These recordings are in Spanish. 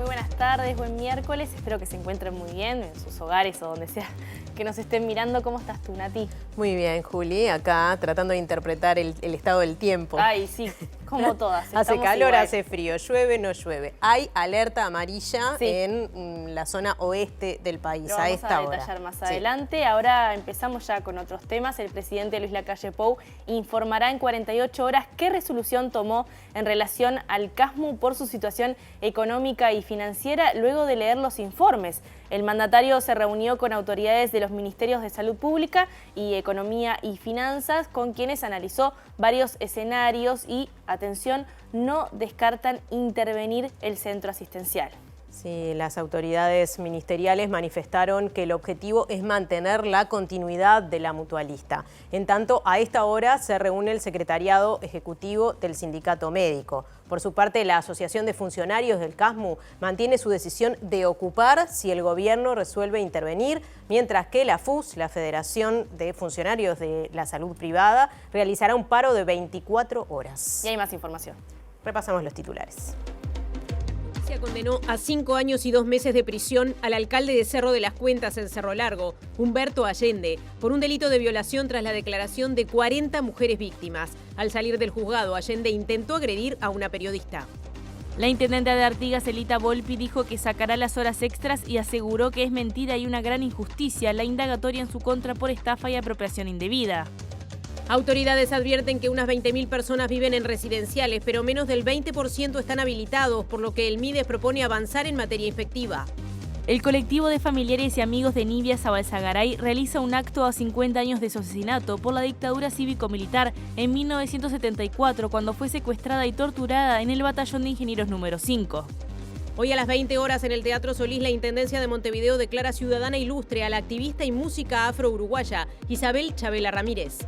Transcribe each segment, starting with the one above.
Muy buenas tardes, buen miércoles. Espero que se encuentren muy bien en sus hogares o donde sea que nos estén mirando. ¿Cómo estás tú, Nati? Muy bien, Juli. Acá tratando de interpretar el estado del tiempo. Ay, sí, como todas. Hace calor, igual. hace frío, llueve, no llueve. Hay alerta amarilla en la zona oeste del país a esta hora. Lo vamos a detallar más adelante. Ahora empezamos ya con otros temas. El presidente Luis Lacalle Pou informará en 48 horas qué resolución tomó en relación al CASMU por su situación económica y financiera luego de leer los informes. El mandatario se reunió con autoridades de los Ministerios de Salud Pública y Economía y Finanzas, con quienes analizó varios escenarios y, atención, no descartan intervenir el centro asistencial. Sí, las autoridades ministeriales manifestaron que el objetivo es mantener la continuidad de la mutualista. En tanto, a esta hora se reúne el secretariado ejecutivo del sindicato médico. Por su parte, la Asociación de Funcionarios del CASMU mantiene su decisión de ocupar si el gobierno resuelve intervenir, mientras que la FUS, la Federación de Funcionarios de la Salud Privada, realizará un paro de 24 horas. Y hay más información. Repasamos los titulares. Se condenó a 5 años y 2 meses de prisión al alcalde de Cerro de las Cuentas en Cerro Largo, Humberto Allende, por un delito de violación tras la declaración de 40 mujeres víctimas. Al salir del juzgado, Allende intentó agredir a una periodista. La intendente de Artigas, Elita Volpi, dijo que sacará las horas extras y aseguró que es mentira y una gran injusticia la indagatoria en su contra por estafa y apropiación indebida. Autoridades advierten que unas 20.000 personas viven en residenciales, pero menos del 20% están habilitados, por lo que el MIDES propone avanzar en materia inspectiva. El colectivo de familiares y amigos de Nivia Zabalzagaray realiza un acto a 50 años de su asesinato por la dictadura cívico-militar en 1974, cuando fue secuestrada y torturada en el batallón de ingenieros número 5. Hoy a las 20 horas en el Teatro Solís, la Intendencia de Montevideo declara ciudadana ilustre a la activista y música afro-uruguaya Isabel Chabela Ramírez.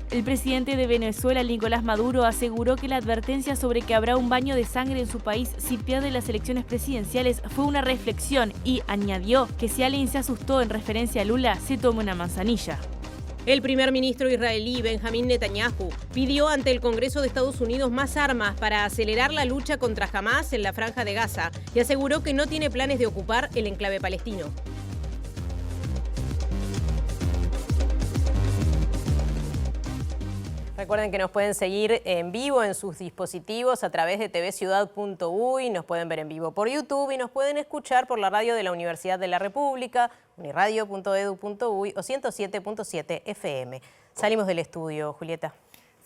El presidente de Venezuela, Nicolás Maduro, aseguró que la advertencia sobre que habrá un baño de sangre en su país si pierde las elecciones presidenciales fue una reflexión y añadió que si alguien se asustó en referencia a Lula, se tome una manzanilla. El primer ministro israelí, Benjamín Netanyahu, pidió ante el Congreso de Estados Unidos más armas para acelerar la lucha contra Hamás en la Franja de Gaza y aseguró que no tiene planes de ocupar el enclave palestino. Recuerden que nos pueden seguir en vivo en sus dispositivos a través de tvciudad.uy, nos pueden ver en vivo por YouTube y nos pueden escuchar por la radio de la Universidad de la República, uniradio.edu.uy o 107.7 FM. Salimos del estudio, Julieta.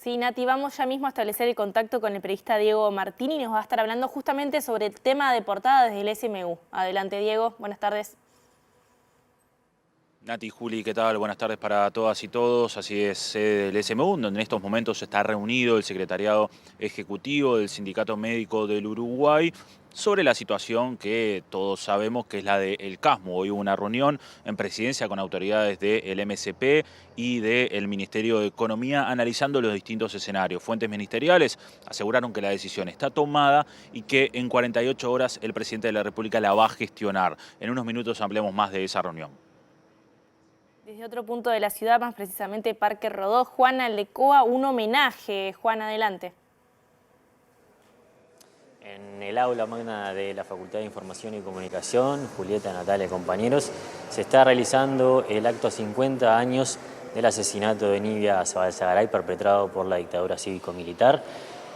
Sí, Nati, vamos ya mismo a establecer el contacto con el periodista Diego Martini y nos va a estar hablando justamente sobre el tema de portada desde el SMU. Adelante, Diego. Buenas tardes. Nati, Juli, ¿qué tal? Buenas tardes para todas y todos. Así es, sede del SMU, donde en estos momentos está reunido el secretariado ejecutivo del Sindicato Médico del Uruguay sobre la situación que todos sabemos que es la del CASMU. Hoy hubo una reunión en presidencia con autoridades del MSP y del Ministerio de Economía analizando los distintos escenarios. Fuentes ministeriales aseguraron que la decisión está tomada y que en 48 horas el presidente de la República la va a gestionar. En unos minutos ampliamos más de esa reunión. Desde otro punto de la ciudad, más precisamente Parque Rodó, Juana Lecoa, un homenaje. Juan, adelante. En el aula magna de la Facultad de Información y Comunicación, Julieta, Natalia, compañeros, se está realizando el acto a 50 años del asesinato de Nivia Zabalzagaray perpetrado por la dictadura cívico-militar.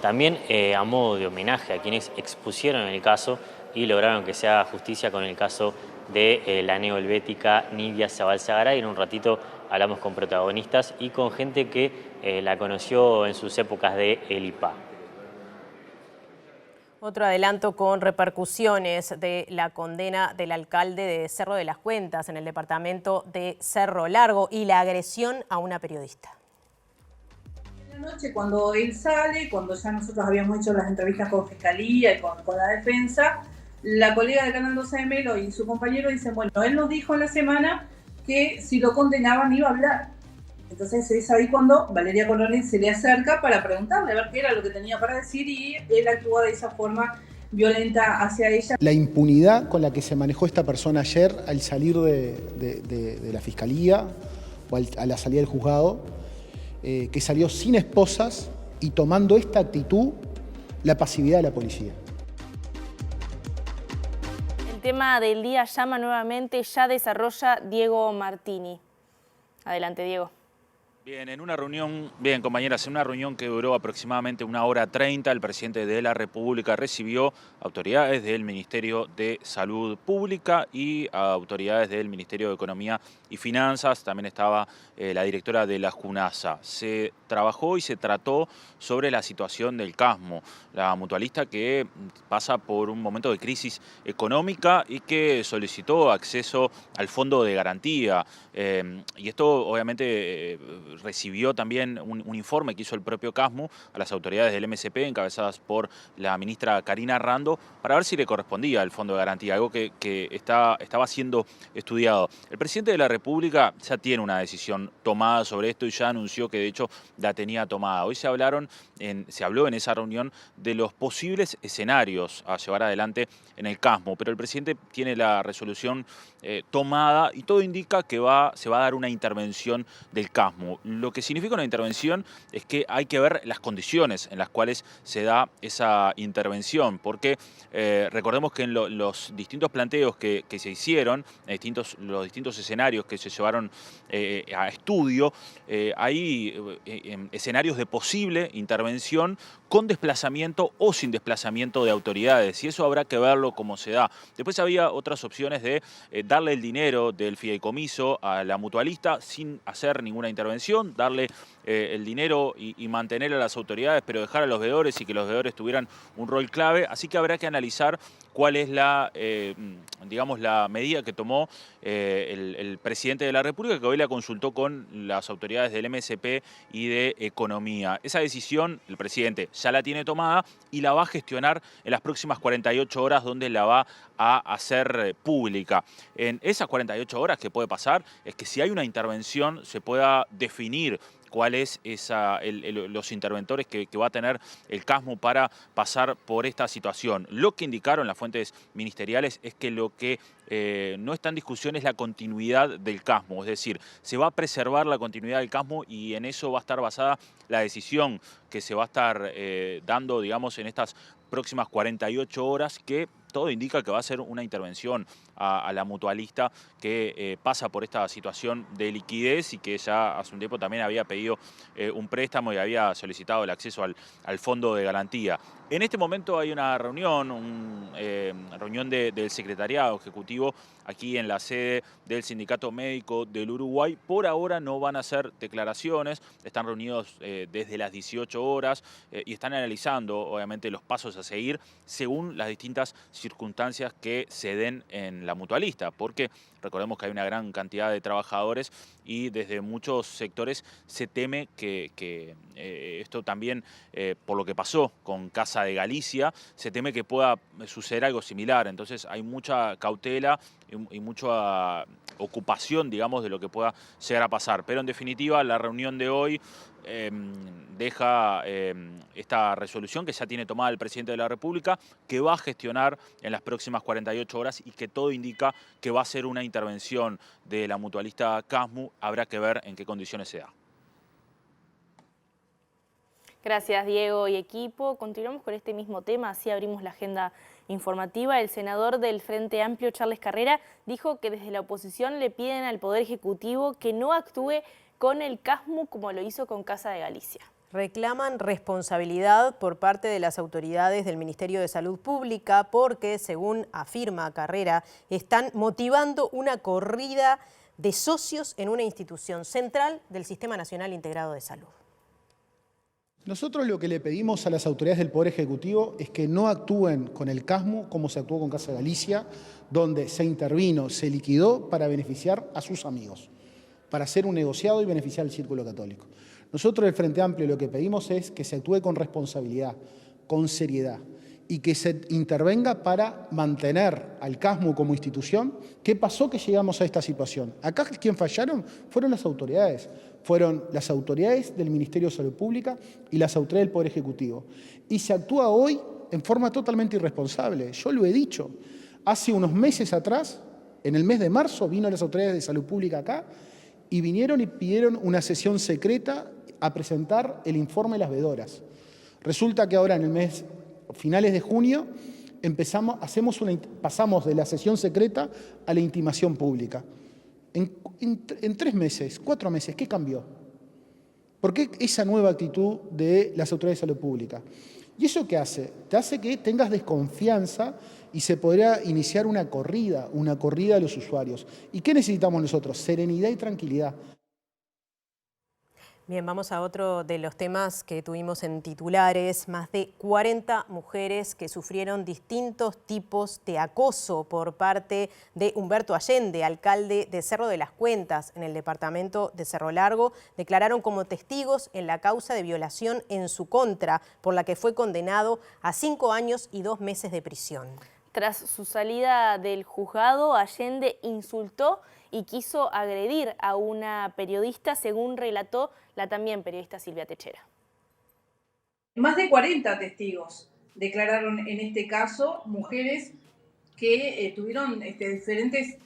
También a modo de homenaje a quienes expusieron el caso y lograron que se haga justicia con el caso de la neohelvética Nivia Zabalzagaray. En un ratito hablamos con protagonistas y con gente que la conoció en sus épocas de el IPA. Otro adelanto con repercusiones de la condena del alcalde de Cerro de las Cuentas en el departamento de Cerro Largo y la agresión a una periodista. En la noche, cuando él sale, cuando ya nosotros habíamos hecho las entrevistas con Fiscalía y con la defensa, la colega de Canal 12M y su compañero dicen, bueno, él nos dijo en la semana que si lo condenaban iba a hablar. Entonces es ahí cuando Valeria Coloni se le acerca para preguntarle a ver qué era lo que tenía para decir y él actúa de esa forma violenta hacia ella. La impunidad con la que se manejó esta persona ayer al salir de la Fiscalía o a la salida del juzgado, que salió sin esposas y tomando esta actitud, la pasividad de la policía. tema del día llama nuevamente, ya desarrolla Diego Martini. Adelante, Diego. Bien, compañeras, en una reunión que duró aproximadamente 1h30, el presidente de la República recibió autoridades del Ministerio de Salud Pública y autoridades del Ministerio de Economía y Finanzas. También estaba la directora de la JUNASA. Se trabajó y se trató sobre la situación del CASMU, la mutualista que pasa por un momento de crisis económica y que solicitó acceso al fondo de garantía. Y esto obviamente recibió también un informe que hizo el propio CASMU a las autoridades del MSP, encabezadas por la ministra Karina Rando, para ver si le correspondía el fondo de garantía, algo que estaba siendo estudiado. El presidente de la República ya tiene una decisión tomada sobre esto y ya anunció que de hecho la tenía tomada. Hoy se habló en esa reunión de los posibles escenarios a llevar adelante en el CASMU, pero el presidente tiene la resolución tomada y todo indica que se va a dar una intervención del CASMU. Lo que significa una intervención es que hay que ver las condiciones en las cuales se da esa intervención, porque recordemos que en los distintos planteos que se hicieron, los distintos escenarios que se llevaron a estudio, hay escenarios de posible intervención con desplazamiento o sin desplazamiento de autoridades, y eso habrá que verlo cómo se da. Después había otras opciones de darle el dinero del fideicomiso a la mutualista sin hacer ninguna intervención, darle el dinero y mantener a las autoridades, pero dejar a los veedores y que los veedores tuvieran un rol clave. Así que habrá que analizar cuál es la medida que tomó el presidente de la República, que hoy la consultó con las autoridades del MSP y de Economía. Esa decisión el presidente ya la tiene tomada y la va a gestionar en las próximas 48 horas, donde la va a hacer pública. En esas 48 horas, que puede pasar es que si hay una intervención se pueda definir cuáles los interventores que va a tener el CASMU para pasar por esta situación. Lo que indicaron las fuentes ministeriales es que lo que no está en discusión es la continuidad del CASMU, es decir, se va a preservar la continuidad del CASMU y en eso va a estar basada la decisión que se va a estar dando, digamos, en estas próximas 48 horas, que todo indica que va a ser una intervención a la mutualista que pasa por esta situación de liquidez y que ya hace un tiempo también había pedido un préstamo y había solicitado el acceso al fondo de garantía. En este momento hay una reunión, del secretariado ejecutivo aquí en la sede del Sindicato Médico del Uruguay. Por ahora no van a hacer declaraciones, están reunidos desde las 18 horas y están analizando obviamente los pasos a seguir según las distintas circunstancias que se den en la mutualista, porque recordemos que hay una gran cantidad de trabajadores y desde muchos sectores se teme que esto también, por lo que pasó con Casa de Galicia, se teme que pueda suceder algo similar. Entonces hay mucha cautela y mucha ocupación, digamos, de lo que pueda llegar a pasar. Pero en definitiva, la reunión de hoy deja esta resolución que ya tiene tomada el presidente de la República, que va a gestionar en las próximas 48 horas y que todo indica que va a ser una intervención de la mutualista CASMU. Habrá que ver en qué condiciones se da. Gracias, Diego y equipo. Continuamos con este mismo tema, así abrimos la agenda informativa. El senador del Frente Amplio, Charles Carrera, dijo que desde la oposición le piden al Poder Ejecutivo que no actúe con el CASMU como lo hizo con Casa de Galicia. Reclaman responsabilidad por parte de las autoridades del Ministerio de Salud Pública porque, según afirma Carrera, están motivando una corrida de socios en una institución central del Sistema Nacional Integrado de Salud. Nosotros lo que le pedimos a las autoridades del Poder Ejecutivo es que no actúen con el CASMU como se actuó con Casa de Galicia, donde se intervino, se liquidó para beneficiar a sus amigos, para hacer un negociado y beneficiar al Círculo Católico. Nosotros del Frente Amplio lo que pedimos es que se actúe con responsabilidad, con seriedad, y que se intervenga para mantener al CASMU como institución. ¿Qué pasó que llegamos a esta situación? Acá quien fallaron fueron las autoridades del Ministerio de Salud Pública y las autoridades del Poder Ejecutivo. Y se actúa hoy en forma totalmente irresponsable. Yo lo he dicho, hace unos meses atrás, en el mes de marzo, vino las autoridades de Salud Pública acá y vinieron y pidieron una sesión secreta a presentar el informe de las veedoras. Resulta que ahora en el mes finales de junio pasamos de la sesión secreta a la intimación pública. En 3 meses, 4 meses, ¿qué cambió? ¿Por qué esa nueva actitud de las autoridades de salud pública? ¿Y eso qué hace? Te hace que tengas desconfianza y se podría iniciar una corrida a los usuarios. ¿Y qué necesitamos nosotros? Serenidad y tranquilidad. Bien, vamos a otro de los temas que tuvimos en titulares. Más de 40 mujeres que sufrieron distintos tipos de acoso por parte de Humberto Allende, alcalde de Cerro de las Cuentas, en el departamento de Cerro Largo, declararon como testigos en la causa de violación en su contra, por la que fue condenado a 5 años y 2 meses de prisión. Tras su salida del juzgado, Allende insultó y quiso agredir a una periodista, según relató la también periodista Silvia Techera. Más de 40 testigos declararon en este caso, mujeres que tuvieron diferentes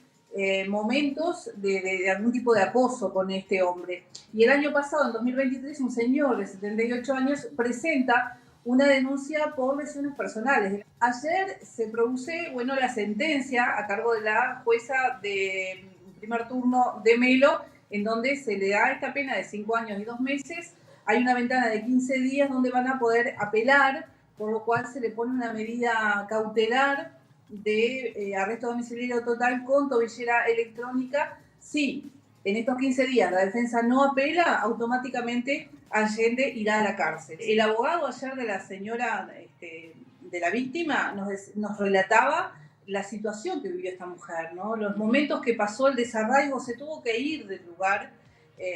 momentos de algún tipo de acoso con este hombre. Y el año pasado, en 2023, un señor de 78 años presenta una denuncia por lesiones personales. Ayer se produce la sentencia a cargo de la jueza de primer turno de Melo, en donde se le da esta pena de 5 años y 2 meses. Hay una ventana de 15 días donde van a poder apelar, por lo cual se le pone una medida cautelar de arresto domiciliario total con tobillera electrónica. Si en estos 15 días la defensa no apela, automáticamente Allende irá a la cárcel. El abogado ayer de la señora, de la víctima, nos relataba la situación que vivió esta mujer, ¿no? Los momentos que pasó, el desarraigo, se tuvo que ir del lugar,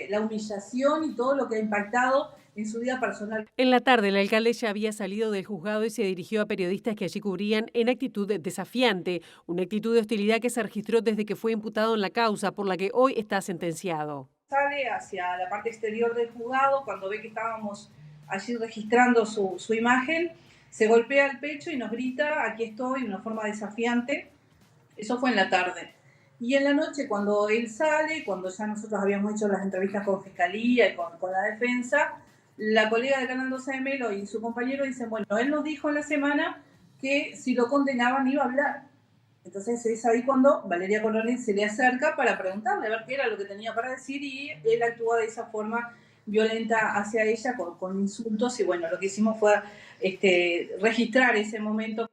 la humillación y todo lo que ha impactado en su vida personal. En la tarde, el alcalde ya había salido del juzgado y se dirigió a periodistas que allí cubrían en actitud desafiante, una actitud de hostilidad que se registró desde que fue imputado en la causa, por la que hoy está sentenciado. Sale hacia la parte exterior del juzgado, cuando ve que estábamos allí registrando su imagen, se golpea el pecho y nos grita, aquí estoy, de una forma desafiante. Eso fue en la tarde. Y en la noche, cuando él sale, cuando ya nosotros habíamos hecho las entrevistas con Fiscalía y con la defensa, la colega de Canal 12 de Melo y su compañero dicen, bueno, él nos dijo en la semana que si lo condenaban iba a hablar. Entonces es ahí cuando Valeria Coronel se le acerca para preguntarle a ver qué era lo que tenía para decir, y él actúa de esa forma violenta hacia ella con insultos, y bueno, lo que hicimos fue registrar ese momento.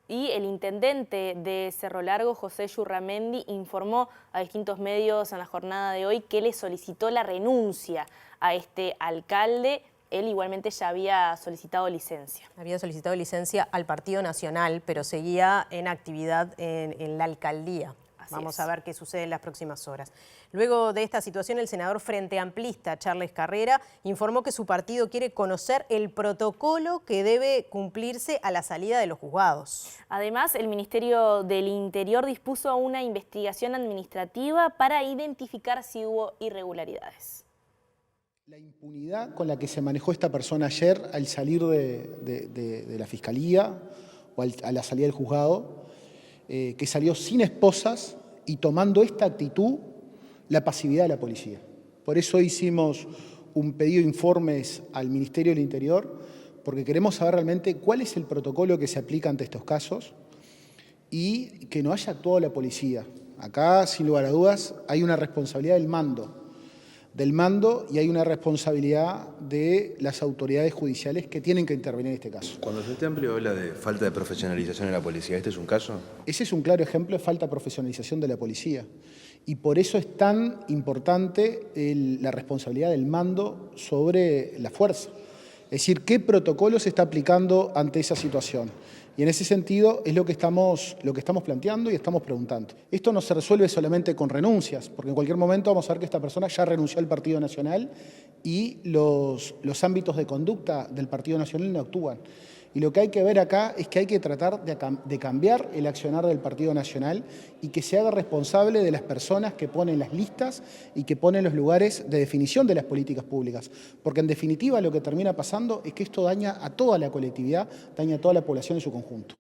Y el intendente de Cerro Largo, José Yurramendi, informó a distintos medios en la jornada de hoy que le solicitó la renuncia a este alcalde. Él igualmente ya había solicitado licencia. Había solicitado licencia al Partido Nacional, pero seguía en actividad en la alcaldía. Vamos a ver qué sucede en las próximas horas. Luego de esta situación, el senador Frente Amplista, Charles Carrera, informó que su partido quiere conocer el protocolo que debe cumplirse a la salida de los juzgados. Además, el Ministerio del Interior dispuso una investigación administrativa para identificar si hubo irregularidades. La impunidad con la que se manejó esta persona ayer al salir de la Fiscalía o a la salida del juzgado, que salió sin esposas y tomando esta actitud, la pasividad de la policía. Por eso hicimos un pedido de informes al Ministerio del Interior, porque queremos saber realmente cuál es el protocolo que se aplica ante estos casos y que no haya actuado la policía. Acá, sin lugar a dudas, hay una responsabilidad del mando y hay una responsabilidad de las autoridades judiciales que tienen que intervenir en este caso. Cuando Frente Amplio habla de falta de profesionalización en la policía, ¿este es un caso? Ese es un claro ejemplo de falta de profesionalización de la policía. Y por eso es tan importante la responsabilidad del mando sobre la fuerza. Es decir, ¿qué protocolo se está aplicando ante esa situación? Y en ese sentido es lo que estamos planteando y estamos preguntando. Esto no se resuelve solamente con renuncias, porque en cualquier momento vamos a ver que esta persona ya renunció al Partido Nacional y los ámbitos de conducta del Partido Nacional no actúan. Y lo que hay que ver acá es que hay que tratar de cambiar el accionar del Partido Nacional y que se haga responsable de las personas que ponen las listas y que ponen los lugares de definición de las políticas públicas. Porque en definitiva lo que termina pasando es que esto daña a toda la colectividad, daña a toda la población en su conjunto.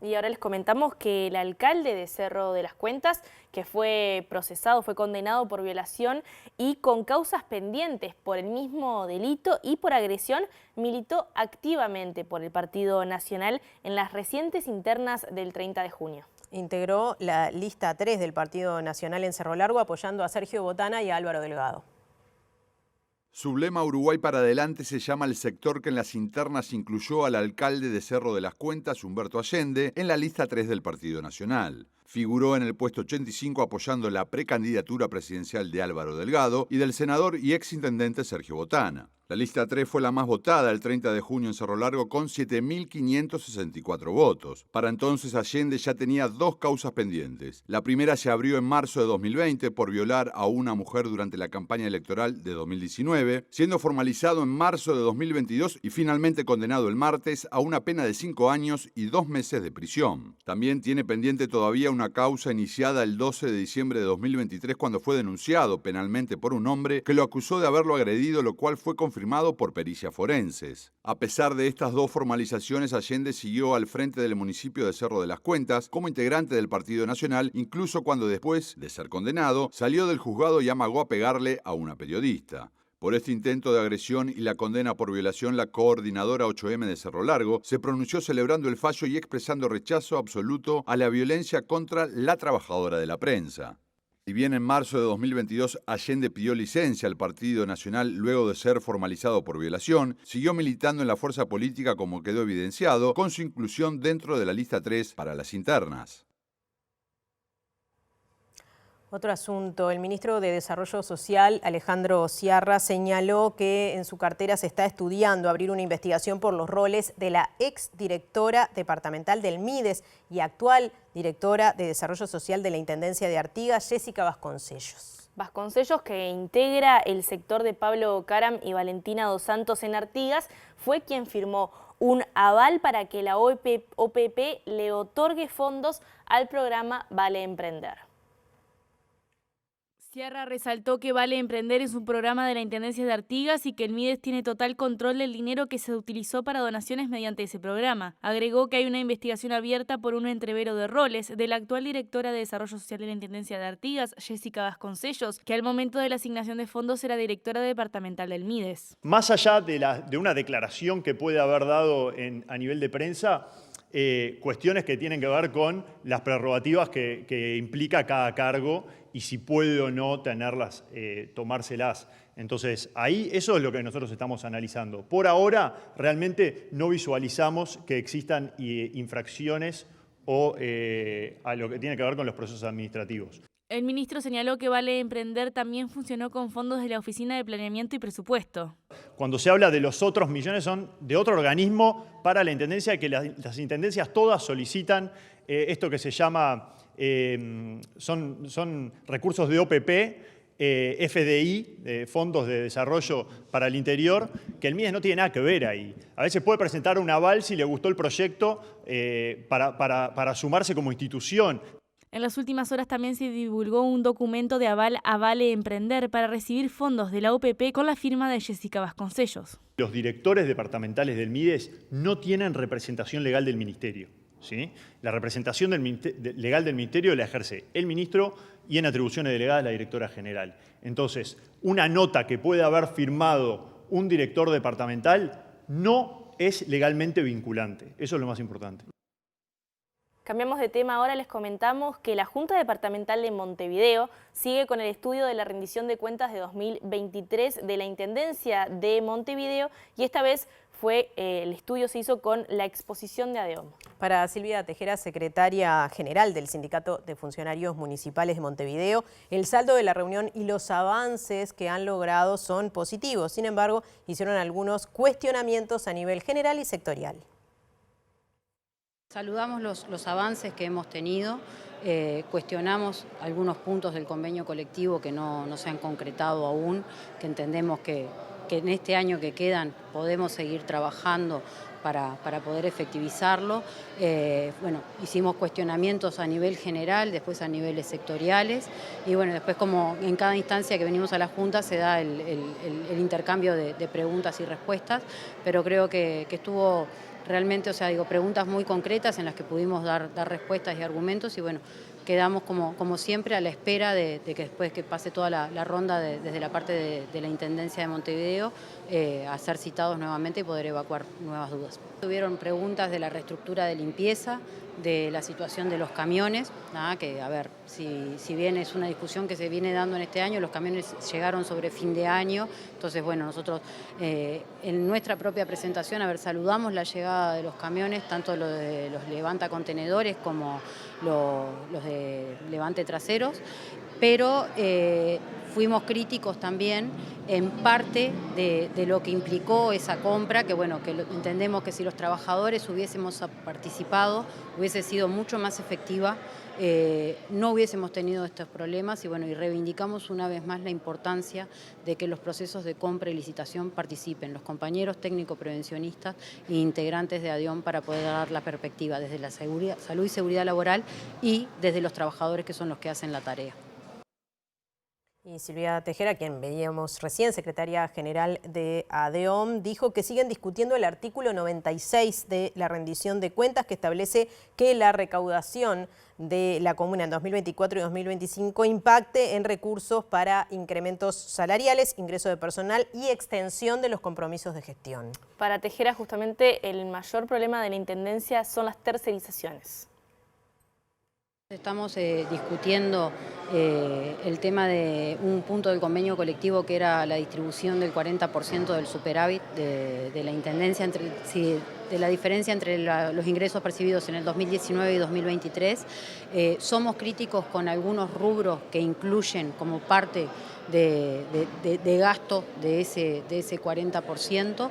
Y ahora les comentamos que el alcalde de Cerro de las Cuentas, que fue procesado, fue condenado por violación y con causas pendientes por el mismo delito y por agresión, militó activamente por el Partido Nacional en las recientes internas del 30 de junio. Integró la lista 3 del Partido Nacional en Cerro Largo apoyando a Sergio Botana y a Álvaro Delgado. Su lema Uruguay para adelante se llama el sector que en las internas incluyó al alcalde de Cerro de las Cuentas, Humberto Allende, en la lista 3 del Partido Nacional. Figuró en el puesto 85 apoyando la precandidatura presidencial de Álvaro Delgado y del senador y exintendente Sergio Botana. La lista 3 fue la más votada el 30 de junio en Cerro Largo con 7.564 votos. Para entonces Allende ya tenía 2 causas pendientes. La primera se abrió en marzo de 2020 por violar a una mujer durante la campaña electoral de 2019, siendo formalizado en marzo de 2022 y finalmente condenado el martes a una pena de 5 años y 2 meses de prisión. También tiene pendiente todavía una causa iniciada el 12 de diciembre de 2023 cuando fue denunciado penalmente por un hombre que lo acusó de haberlo agredido, lo cual fue confirmado por pericias forenses. A pesar de estas 2 formalizaciones, Allende siguió al frente del municipio de Cerro de las Cuentas como integrante del Partido Nacional, incluso cuando después de ser condenado, salió del juzgado y amagó a pegarle a una periodista. Por este intento de agresión y la condena por violación, la coordinadora 8M de Cerro Largo se pronunció celebrando el fallo y expresando rechazo absoluto a la violencia contra la trabajadora de la prensa. Si bien en marzo de 2022 Allende pidió licencia al Partido Nacional luego de ser formalizado por violación, siguió militando en la fuerza política como quedó evidenciado con su inclusión dentro de la lista 3 para las internas. Otro asunto, el ministro de Desarrollo Social, Alejandro Sciarra, señaló que en su cartera se está estudiando abrir una investigación por los roles de la exdirectora departamental del MIDES y actual directora de Desarrollo Social de la Intendencia de Artigas, Jessica Vasconcellos. Vasconcellos, que integra el sector de Pablo Caram y Valentina Dos Santos en Artigas, fue quien firmó un aval para que la OPP le otorgue fondos al programa Vale Emprender. Sciarra resaltó que Vale Emprender es un programa de la Intendencia de Artigas y que el MIDES tiene total control del dinero que se utilizó para donaciones mediante ese programa. Agregó que hay una investigación abierta por un entrevero de roles de la actual directora de Desarrollo Social de la Intendencia de Artigas, Jessica Vasconcellos, que al momento de la asignación de fondos era directora departamental del MIDES. Más allá de una declaración que puede haber dado a nivel de prensa, cuestiones que tienen que ver con las prerrogativas que implica cada cargo y si puede o no tenerlas, tomárselas. Entonces, ahí eso es lo que nosotros estamos analizando. Por ahora, realmente no visualizamos que existan infracciones o a lo que tiene que ver con los procesos administrativos. El ministro señaló que Vale Emprender también funcionó con fondos de la Oficina de Planeamiento y Presupuesto. Cuando se habla de los otros millones son de otro organismo para la Intendencia, que las Intendencias todas solicitan esto que se llama, son recursos de OPP, FDI, Fondos de Desarrollo para el Interior, que el MIDES no tiene nada que ver ahí. A veces puede presentar un aval si le gustó el proyecto para sumarse como institución. En las últimas horas también se divulgó un documento de aval a Vale Emprender para recibir fondos de la OPP con la firma de Jessica Vasconcellos. Los directores departamentales del MIDES no tienen representación legal del Ministerio, ¿sí? La representación legal del Ministerio la ejerce el ministro y en atribuciones delegadas la directora general. Entonces, una nota que puede haber firmado un director departamental no es legalmente vinculante. Eso es lo más importante. Cambiamos de tema ahora, les comentamos que la Junta Departamental de Montevideo sigue con el estudio de la rendición de cuentas de 2023 de la Intendencia de Montevideo y esta vez el estudio se hizo con la exposición de ADEOM. Para Silvia Tejera, secretaria general del Sindicato de Funcionarios Municipales de Montevideo, el saldo de la reunión y los avances que han logrado son positivos. Sin embargo, hicieron algunos cuestionamientos a nivel general y sectorial. Saludamos los avances que hemos tenido, cuestionamos algunos puntos del convenio colectivo que no se han concretado aún, que entendemos que en este año que quedan podemos seguir trabajando para poder efectivizarlo. Bueno, hicimos cuestionamientos a nivel general, después a niveles sectoriales y bueno, después como en cada instancia que venimos a la Junta se da el intercambio de preguntas y respuestas, pero creo que estuvo realmente, o sea, digo, preguntas muy concretas en las que pudimos dar respuestas y argumentos y bueno, quedamos como siempre a la espera de que después que pase toda la ronda desde la parte de la Intendencia de Montevideo, a ser citados nuevamente y poder evacuar nuevas dudas. Tuvieron preguntas de la reestructura de limpieza, de la situación de los camiones, que a ver, si bien es una discusión que se viene dando en este año, los camiones llegaron sobre fin de año, entonces bueno, nosotros en nuestra propia presentación, a ver, saludamos la llegada de los camiones, tanto los de los levanta contenedores como los de levante traseros, pero fuimos críticos también en parte de lo que implicó esa compra, que bueno, que entendemos que si los trabajadores hubiésemos participado, hubiese sido mucho más efectiva, no hubiésemos tenido estos problemas y bueno, y reivindicamos una vez más la importancia de que los procesos de compra y licitación participen los compañeros técnico-prevencionistas e integrantes de ADIOM para poder dar la perspectiva desde la salud y seguridad laboral y desde los trabajadores que son los que hacen la tarea. Y Silvia Tejera, quien veíamos recién, secretaria general de ADEOM, dijo que siguen discutiendo el artículo 96 de la rendición de cuentas que establece que la recaudación de la comuna en 2024 y 2025 impacte en recursos para incrementos salariales, ingreso de personal y extensión de los compromisos de gestión. Para Tejera, justamente el mayor problema de la Intendencia son las tercerizaciones. Estamos discutiendo el tema de un punto del convenio colectivo que era la distribución del 40% del superávit de la Intendencia, de la diferencia entre los ingresos percibidos en el 2019 y 2023. Somos críticos con algunos rubros que incluyen como parte de gasto de ese 40%,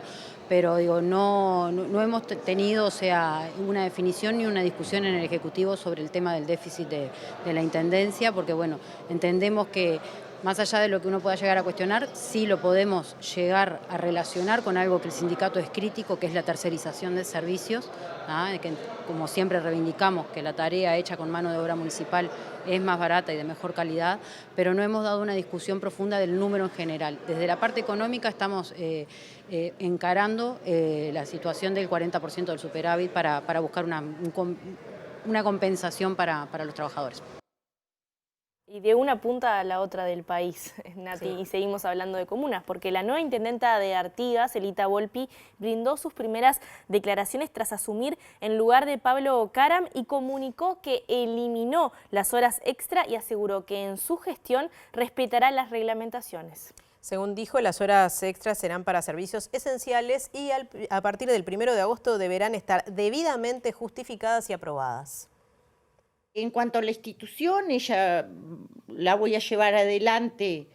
pero digo, no hemos tenido, o sea, una definición ni una discusión en el Ejecutivo sobre el tema del déficit de la Intendencia, porque bueno, entendemos que más allá de lo que uno pueda llegar a cuestionar, sí lo podemos llegar a relacionar con algo que el sindicato es crítico, que es la tercerización de servicios, que como siempre reivindicamos que la tarea hecha con mano de obra municipal es más barata y de mejor calidad, pero no hemos dado una discusión profunda del número en general. Desde la parte económica estamos encarando la situación del 40% del superávit para buscar una compensación para los trabajadores. Y de una punta a la otra del país, Nati, sí. Y seguimos hablando de comunas, porque la nueva intendenta de Artigas, Elita Volpi, brindó sus primeras declaraciones tras asumir en lugar de Pablo Caram y comunicó que eliminó las horas extra y aseguró que en su gestión respetará las reglamentaciones. Según dijo, las horas extras serán para servicios esenciales y a partir del 1 de agosto deberán estar debidamente justificadas y aprobadas. En cuanto a la institución, ella la voy a llevar adelante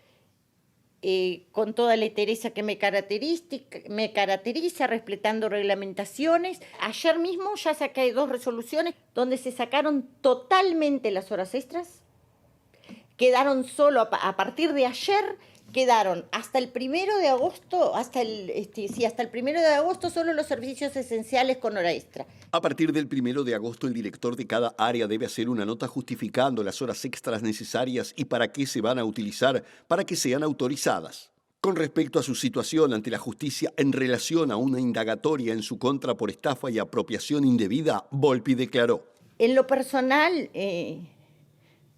con toda la entereza que me caracteriza, respetando reglamentaciones. Ayer mismo ya saqué 2 resoluciones donde se sacaron totalmente las horas extras. Quedaron solo, a partir de ayer, quedaron hasta el 1 de agosto, hasta el 1 de agosto solo los servicios esenciales con hora extra. A partir del 1 de agosto, el director de cada área debe hacer una nota justificando las horas extras necesarias y para qué se van a utilizar para que sean autorizadas. Con respecto a su situación ante la justicia en relación a una indagatoria en su contra por estafa y apropiación indebida, Volpi declaró: En lo personal,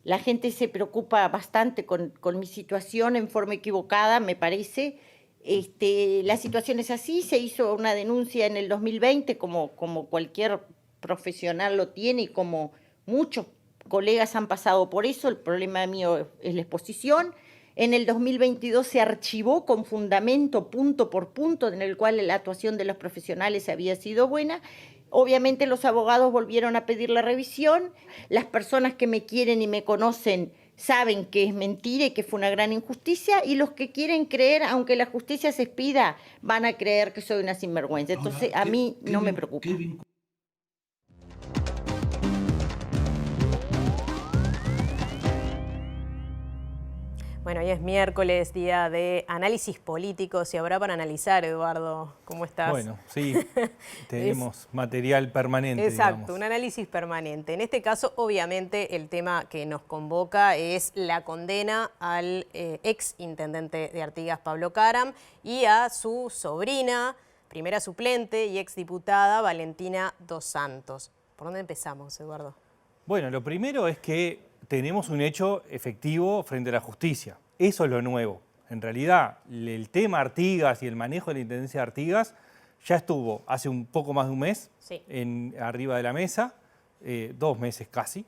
la gente se preocupa bastante con mi situación en forma equivocada, me parece. La situación es así, se hizo una denuncia en el 2020, como cualquier profesional lo tiene y como muchos colegas han pasado por eso. El problema mío es la exposición. En el 2022 se archivó con fundamento, punto por punto, en el cual la actuación de los profesionales había sido buena. Obviamente los abogados volvieron a pedir la revisión. Las personas que me quieren y me conocen saben que es mentira y que fue una gran injusticia, y los que quieren creer, aunque la justicia se expida, van a creer que soy una sinvergüenza. Entonces, a mí no me preocupa. Bueno, hoy es miércoles, día de análisis políticos, y habrá para analizar, Eduardo. ¿Cómo estás? Bueno, sí, tenemos material permanente. Exacto, digamos. Un análisis permanente. En este caso, obviamente, el tema que nos convoca es la condena al ex intendente de Artigas, Pablo Caram, y a su sobrina, primera suplente y exdiputada Valentina Dos Santos. ¿Por dónde empezamos, Eduardo? Bueno, lo primero es que tenemos un hecho efectivo frente a la justicia. Eso es lo nuevo. En realidad, el tema Artigas y el manejo de la Intendencia de Artigas ya estuvo hace un poco más de un mes arriba de la mesa, 2 meses casi,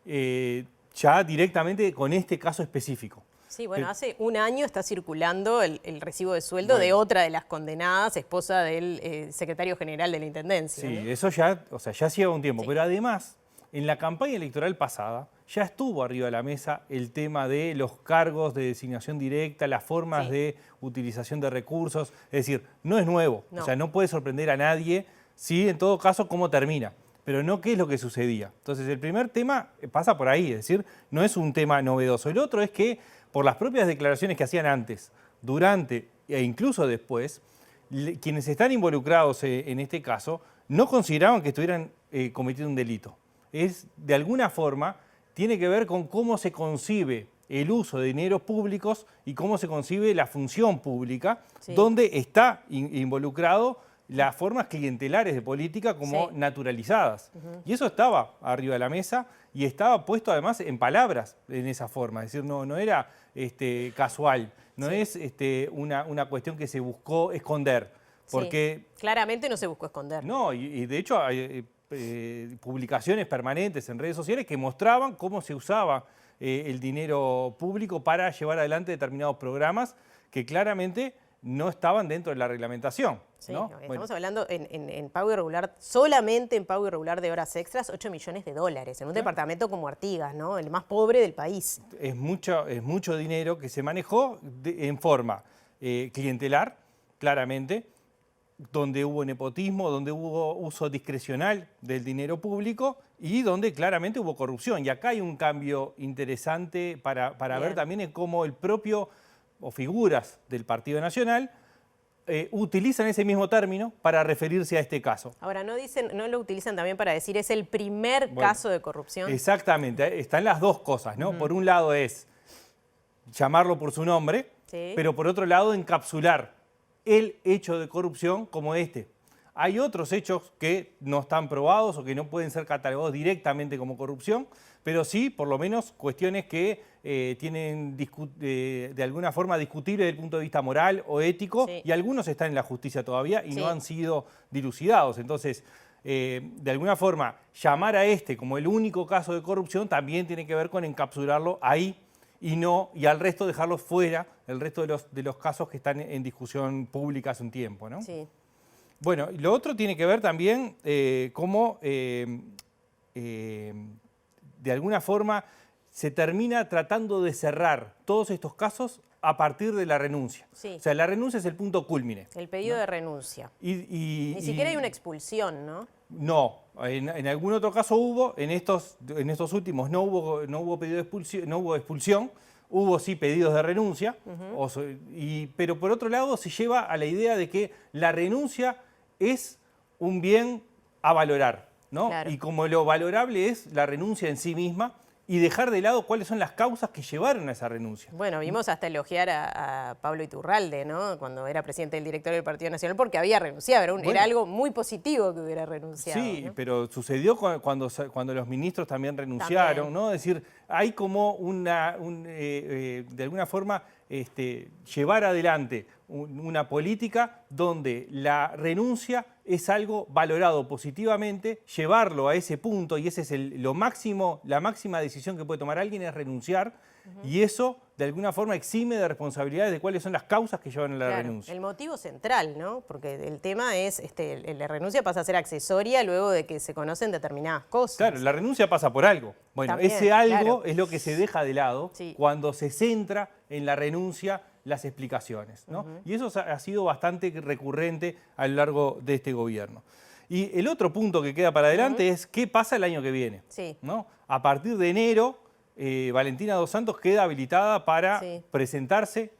ya directamente con este caso específico. Sí, bueno, hace un año está circulando el recibo de sueldo de otra de las condenadas, esposa del secretario general de la Intendencia. Sí, ¿no? eso ya, ya lleva un tiempo, pero además, en la campaña electoral pasada, ya estuvo arriba de la mesa el tema de los cargos de designación directa, las formas de utilización de recursos. Es decir, no es nuevo, o sea, no puede sorprender a nadie, sí, en todo caso, cómo termina, pero no qué es lo que sucedía. Entonces, el primer tema pasa por ahí, es decir, no es un tema novedoso. El otro es que, por las propias declaraciones que hacían antes, durante e incluso después, quienes están involucrados en este caso no consideraban que estuvieran cometiendo un delito. Es, de alguna forma, tiene que ver con cómo se concibe el uso de dineros públicos y cómo se concibe la función pública, donde está involucrado las formas clientelares de política como naturalizadas. Y eso estaba arriba de la mesa y estaba puesto además en palabras en esa forma. Es decir, no era casual, no es una cuestión que se buscó esconder. Porque claramente no se buscó esconder. No, y de hecho hay publicaciones permanentes en redes sociales que mostraban cómo se usaba el dinero público para llevar adelante determinados programas que claramente no estaban dentro de la reglamentación. Sí, ¿no? Estamos hablando en pago irregular, solamente en pago irregular de horas extras, $8 millones en un departamento como Artigas, ¿no? El más pobre del país. Es mucho dinero que se manejó en forma clientelar, claramente, donde hubo nepotismo, donde hubo uso discrecional del dinero público y donde claramente hubo corrupción. Y acá hay un cambio interesante para ver también en cómo el propio o figuras del Partido Nacional utilizan ese mismo término para referirse a este caso. Ahora, no lo utilizan también para decir es el primer caso de corrupción. Exactamente, están las dos cosas, ¿no? Por un lado es llamarlo por su nombre, pero por otro lado encapsular el hecho de corrupción como este. Hay otros hechos que no están probados o que no pueden ser catalogados directamente como corrupción, pero sí, por lo menos, cuestiones que tienen de alguna forma discutible desde el punto de vista moral o ético, y algunos están en la justicia todavía y no han sido dilucidados. Entonces, de alguna forma, llamar a este como el único caso de corrupción también tiene que ver con encapsularlo ahí y al resto dejarlos fuera, el resto de los casos que están en discusión pública hace un tiempo, ¿no? Sí. Bueno, lo otro tiene que ver también cómo de alguna forma se termina tratando de cerrar todos estos casos a partir de la renuncia. O sea, la renuncia es el punto cúlmine. El pedido de renuncia. Ni siquiera hay una expulsión, ¿no? No, en algún otro caso hubo, en estos últimos no hubo pedido de expulsión, no hubo expulsión, hubo sí pedidos de renuncia, pero por otro lado se lleva a la idea de que la renuncia es un bien a valorar, ¿no? Claro. Y como lo valorable es la renuncia en sí misma y dejar de lado cuáles son las causas que llevaron a esa renuncia. Bueno, vimos hasta elogiar a Pablo Iturralde, ¿no? Cuando era presidente del directorio del Partido Nacional, porque había renunciado. Era algo muy positivo que hubiera renunciado. Sí, ¿no? pero sucedió cuando los ministros también renunciaron, ¿no? Es decir, hay como de alguna forma llevar adelante una política donde la renuncia es algo valorado positivamente, llevarlo a ese punto, y ese es la máxima decisión que puede tomar alguien es renunciar, y eso de alguna forma exime de responsabilidades de cuáles son las causas que llevan a la renuncia. El motivo central, ¿no? Porque el tema es, la renuncia pasa a ser accesoria luego de que se conocen determinadas cosas. Claro, la renuncia pasa por algo. Bueno, también, ese algo es lo que se deja de lado cuando se centra en la renuncia las explicaciones, ¿no? Y eso ha sido bastante recurrente a lo largo de este gobierno. Y el otro punto que queda para adelante es qué pasa el año que viene, ¿no? A partir de enero, Valentina Dos Santos queda habilitada para presentarse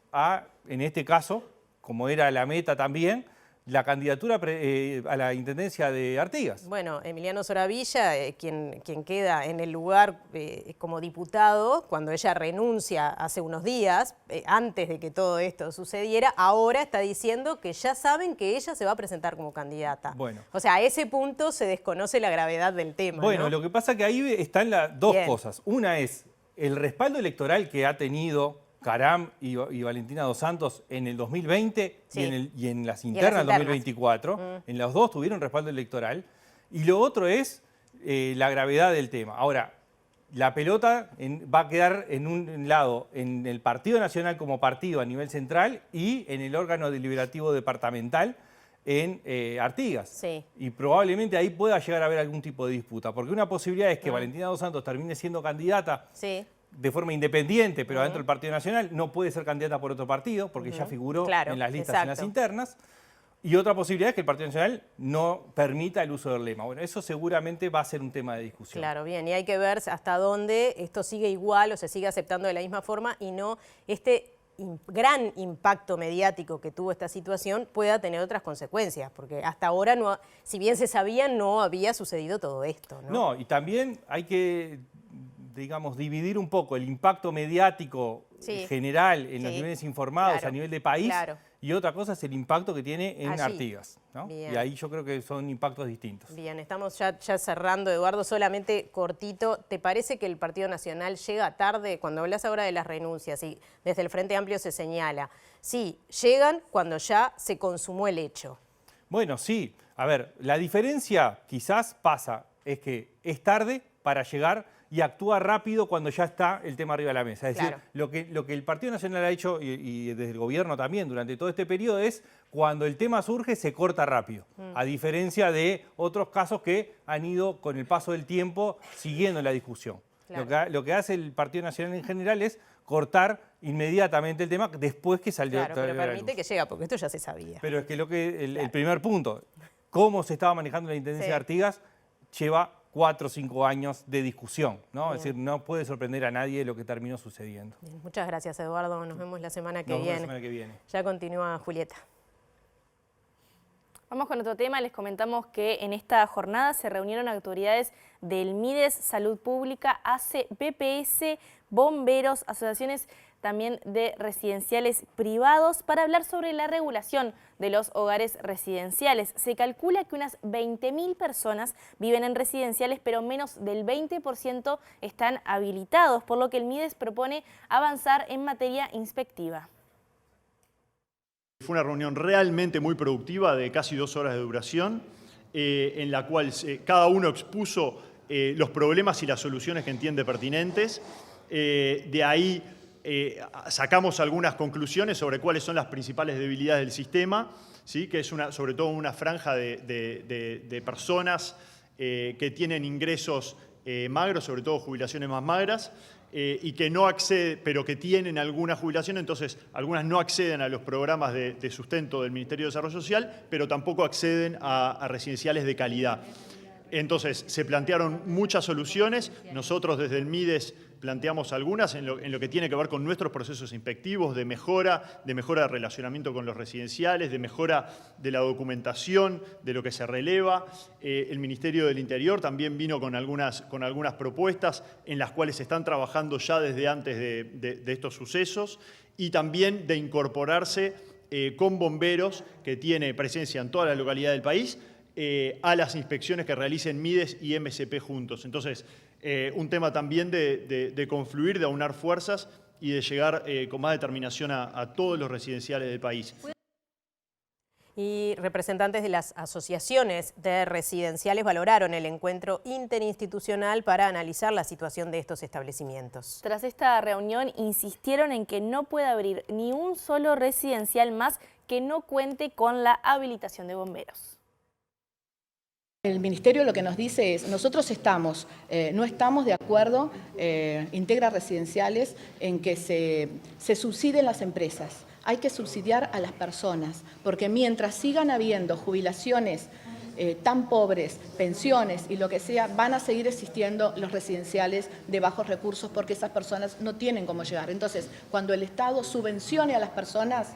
en este caso, como era la meta también, la candidatura a la intendencia de Artigas. Bueno, Emiliano Soravilla, quien queda en el lugar como diputado, cuando ella renuncia hace unos días, antes de que todo esto sucediera, ahora está diciendo que ya saben que ella se va a presentar como candidata. Bueno. O sea, a ese punto se desconoce la gravedad del tema, Bueno, ¿no? lo que pasa es que ahí están las dos cosas. Una es el respaldo electoral que ha tenido Caram y Valentina Dos Santos en el 2020 y en las internas del 2024. En los dos tuvieron respaldo electoral. Y lo otro es la gravedad del tema. Ahora, la pelota va a quedar en un lado en el Partido Nacional como partido a nivel central y en el órgano deliberativo departamental en Artigas. Sí. Y probablemente ahí pueda llegar a haber algún tipo de disputa. Porque una posibilidad es que Valentina Dos Santos termine siendo candidata de forma independiente, pero adentro del Partido Nacional, no puede ser candidata por otro partido, porque ya figuró en las listas en las internas. Y otra posibilidad es que el Partido Nacional no permita el uso del lema. Bueno, eso seguramente va a ser un tema de discusión. Claro, bien, y hay que ver hasta dónde esto sigue igual o se sigue aceptando de la misma forma y no este gran impacto mediático que tuvo esta situación pueda tener otras consecuencias, porque hasta ahora, no, si bien se sabía, no había sucedido todo esto, ¿no? No, y también hay que, digamos, dividir un poco el impacto mediático general en los niveles informados a nivel de país y otra cosa es el impacto que tiene en Artigas, ¿no? Y ahí yo creo que son impactos distintos. Bien, estamos ya cerrando, Eduardo, solamente cortito. ¿Te parece que el Partido Nacional llega tarde? Cuando hablas ahora de las renuncias y desde el Frente Amplio se señala, sí, llegan cuando ya se consumó el hecho. Bueno, sí. A ver, la diferencia quizás es que es tarde para llegar y actúa rápido cuando ya está el tema arriba de la mesa. Es decir, lo que el Partido Nacional ha hecho, y desde el gobierno también durante todo este periodo, es cuando el tema surge se corta rápido. A diferencia de otros casos que han ido con el paso del tiempo siguiendo la discusión. Lo que hace el Partido Nacional en general es cortar inmediatamente el tema después que salió. Claro, pero permite que llega, porque esto ya se sabía. Pero es que el primer punto, cómo se estaba manejando la intendencia de Artigas, lleva 4 o 5 años de discusión, ¿no? Es decir, no puede sorprender a nadie lo que terminó sucediendo. Bien, muchas gracias, Eduardo. Nos vemos la semana que viene. Ya continúa Julieta. Vamos con otro tema. Les comentamos que en esta jornada se reunieron autoridades del MIDES, Salud Pública, ACE, BPS, bomberos, asociaciones también de residenciales privados para hablar sobre la regulación de los hogares residenciales. Se calcula que unas 20.000 personas viven en residenciales, pero menos del 20% están habilitados, por lo que el MIDES propone avanzar en materia inspectiva. Fue una reunión realmente muy productiva de casi 2 horas de duración, en la cual cada uno expuso los problemas y las soluciones que entiende pertinentes. De ahí sacamos algunas conclusiones sobre cuáles son las principales debilidades del sistema, ¿sí? Que es sobre todo una franja de personas que tienen ingresos magros, sobre todo jubilaciones más magras, y que no acceden, pero que tienen alguna jubilación, entonces algunas no acceden a los programas de sustento del Ministerio de Desarrollo Social, pero tampoco acceden a residenciales de calidad. Entonces, se plantearon muchas soluciones. Nosotros desde el MIDES planteamos algunas en lo que tiene que ver con nuestros procesos inspectivos, de mejora de relacionamiento con los residenciales, de mejora de la documentación, de lo que se releva. El Ministerio del Interior también vino con algunas propuestas en las cuales se están trabajando ya desde antes de estos sucesos y también de incorporarse con bomberos que tiene presencia en toda la localidad del país, a las inspecciones que realicen MIDES y MSP juntos. Entonces, un tema también de confluir, de aunar fuerzas y de llegar con más determinación a todos los residenciales del país. Y representantes de las asociaciones de residenciales valoraron el encuentro interinstitucional para analizar la situación de estos establecimientos. Tras esta reunión insistieron en que no puede abrir ni un solo residencial más que no cuente con la habilitación de bomberos. El Ministerio lo que nos dice es, nosotros no estamos de acuerdo, Integra Residenciales, en que se subsidien las empresas. Hay que subsidiar a las personas, porque mientras sigan habiendo jubilaciones tan pobres, pensiones y lo que sea, van a seguir existiendo los residenciales de bajos recursos porque esas personas no tienen cómo llegar. Entonces, cuando el Estado subvencione a las personas,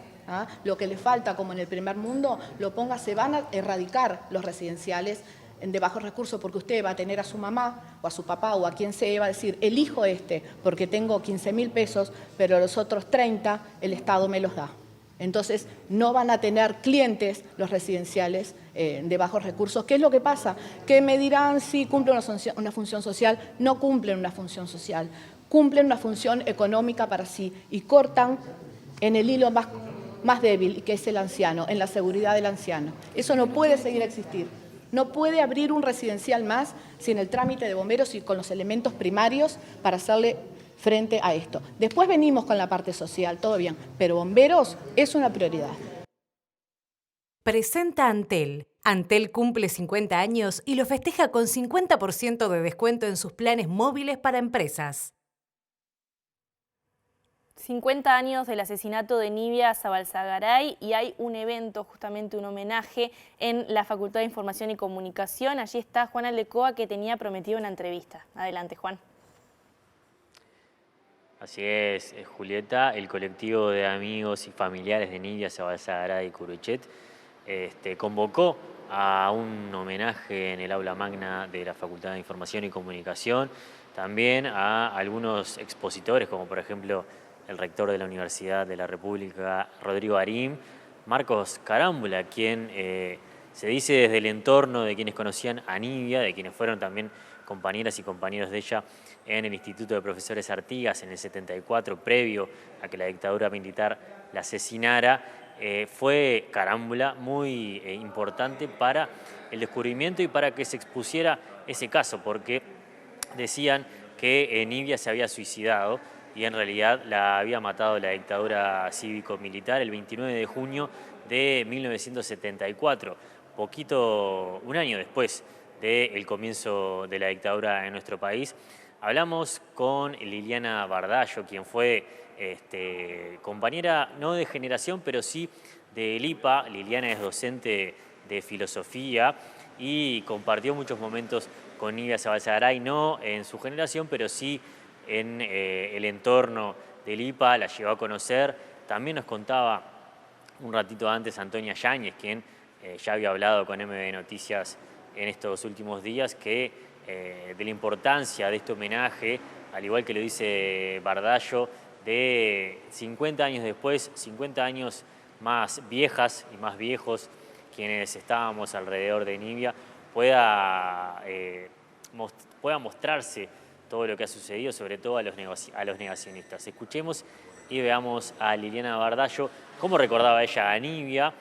Lo que le falta, como en el primer mundo, lo ponga, se van a erradicar los residenciales de bajos recursos, porque usted va a tener a su mamá o a su papá o a quien sea, va a decir, elijo este porque tengo 15.000 pesos, pero los otros 30 el Estado me los da. Entonces no van a tener clientes los residenciales de bajos recursos. ¿Qué es lo que pasa? Que me dirán si cumplen una función social, no cumplen una función social, cumplen una función económica para sí y cortan en el hilo más débil, que es el anciano, en la seguridad del anciano. Eso no puede seguir existir. No puede abrir un residencial más sin el trámite de bomberos y con los elementos primarios para hacerle frente a esto. Después venimos con la parte social, todo bien, pero bomberos es una prioridad. Presenta Antel. Antel cumple 50 años y lo festeja con 50% de descuento en sus planes móviles para empresas. 50 años del asesinato de Nivia Zabalzagaray y hay un evento, justamente un homenaje en la Facultad de Información y Comunicación. Allí está Juan Aldecoa, que tenía prometido una entrevista. Adelante, Juan. Así es, Julieta. El colectivo de amigos y familiares de Nivia Zabalzagaray Curuchet convocó a un homenaje en el aula magna de la Facultad de Información y Comunicación, también a algunos expositores, como por ejemplo el rector de la Universidad de la República, Rodrigo Arim, Marcos Carámbula, quien se dice desde el entorno de quienes conocían a Nivia, de quienes fueron también compañeras y compañeros de ella en el Instituto de Profesores Artigas en el 74, previo a que la dictadura militar la asesinara, fue Carámbula muy importante para el descubrimiento y para que se expusiera ese caso, porque decían que Nivia se había suicidado y en realidad la había matado la dictadura cívico-militar el 29 de junio de 1974, un año después del comienzo de la dictadura en nuestro país. Hablamos con Liliana Bardallo, quien fue compañera no de generación, pero sí del IPA. Liliana es docente de filosofía y compartió muchos momentos con Nivia Zabalzagaray, no en su generación, pero sí en el entorno del IPA, la llegó a conocer. También nos contaba un ratito antes Antonia Yáñez, quien ya había hablado con MB Noticias en estos últimos días, que de la importancia de este homenaje, al igual que lo dice Bardallo, de 50 años después, 50 años más viejas y más viejos, quienes estábamos alrededor de Nivia, pueda mostrarse todo lo que ha sucedido, sobre todo a los negacionistas. Escuchemos y veamos a Liliana Bardallo cómo recordaba ella a Nivia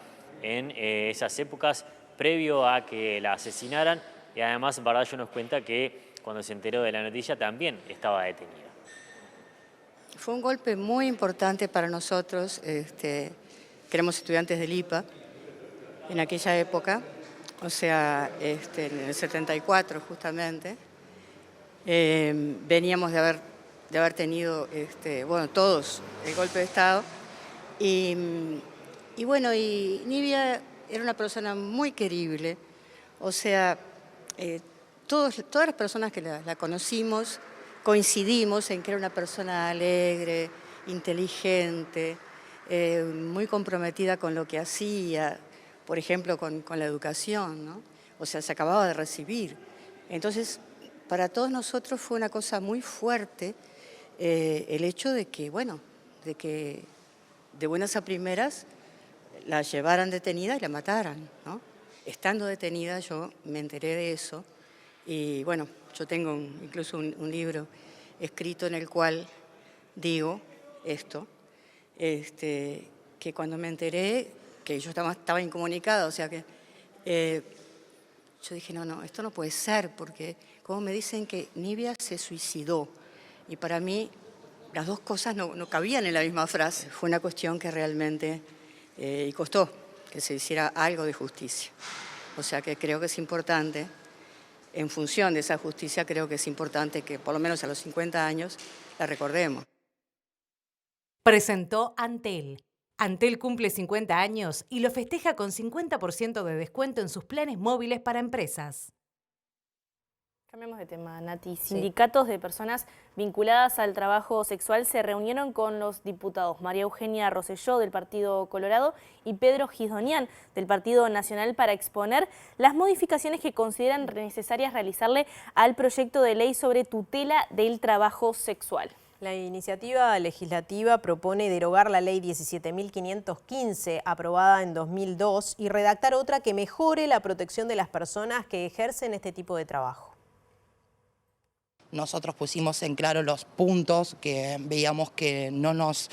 en esas épocas previo a que la asesinaran, y además Bardallo nos cuenta que cuando se enteró de la noticia también estaba detenida. Fue un golpe muy importante para nosotros, que éramos estudiantes del IPA en aquella época, o sea, en el 74 justamente. Veníamos de haber tenido, todos el golpe de Estado. Y bueno, y Nivia era una persona muy querible, o sea, todas las personas que la conocimos coincidimos en que era una persona alegre, inteligente, muy comprometida con lo que hacía, por ejemplo, con la educación, ¿no? O sea, se acababa de recibir. Entonces, para todos nosotros fue una cosa muy fuerte el hecho de que, de buenas a primeras la llevaran detenida y la mataran, ¿no? Estando detenida yo me enteré de eso y bueno, yo tengo incluso un libro escrito en el cual digo esto, que cuando me enteré, que yo estaba incomunicada, o sea que yo dije, no, esto no puede ser, porque como me dicen que Nivia se suicidó, y para mí las dos cosas no cabían en la misma frase. Fue una cuestión que realmente y costó que se hiciera algo de justicia. O sea que creo que es importante, en función de esa justicia, creo que es importante que por lo menos a los 50 años la recordemos. Presentó Antel. Antel cumple 50 años y lo festeja con 50% de descuento en sus planes móviles para empresas. Cambiamos de tema, Nati. Sindicatos de personas vinculadas al trabajo sexual se reunieron con los diputados María Eugenia Rosselló del Partido Colorado y Pedro Gisdonian del Partido Nacional para exponer las modificaciones que consideran necesarias realizarle al proyecto de ley sobre tutela del trabajo sexual. La iniciativa legislativa propone derogar la ley 17.515, aprobada en 2002, y redactar otra que mejore la protección de las personas que ejercen este tipo de trabajo. Nosotros pusimos en claro los puntos que veíamos que no nos